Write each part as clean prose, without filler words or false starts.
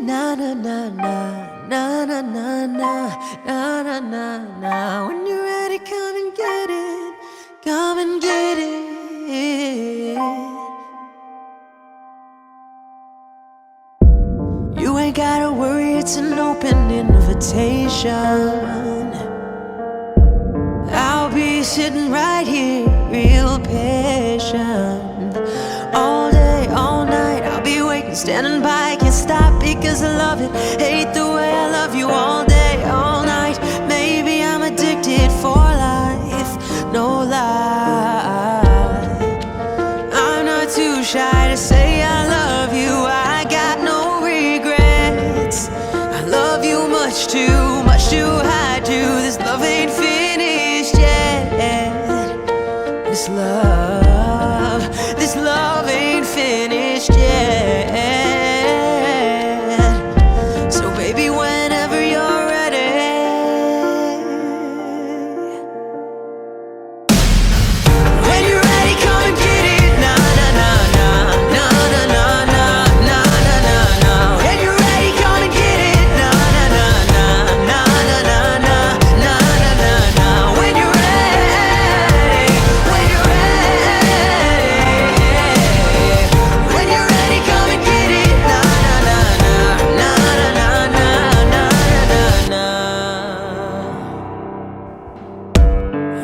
na na na na na na na na na na na. When you're ready, come and get it, come and get it. You ain't gotta worry, it's an open invitation. I'll be sitting right here, real patient. All day, all night, I'll be waiting, standing by. Can't stop because I love it, hate the way I love you. All day, all night, maybe I'm addicted for life, no lie. I'm not too shy to say I love you, I got no regrets. I love you much too hide to. This love ain't finished yet. This love ain't finished yet. So baby, whenever you're ready, when you're ready, come and get it. Na na na na na na na na na na na na. When you're ready, come and get it. Na na na na na na na na na na na. When you're ready, when you're ready, when you're ready, come and get it. Na na na na na na na na na.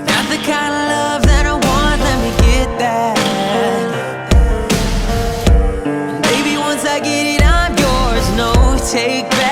Got the kind of love that I want, let me get that. And baby, once I get it, I'm yours, no take back.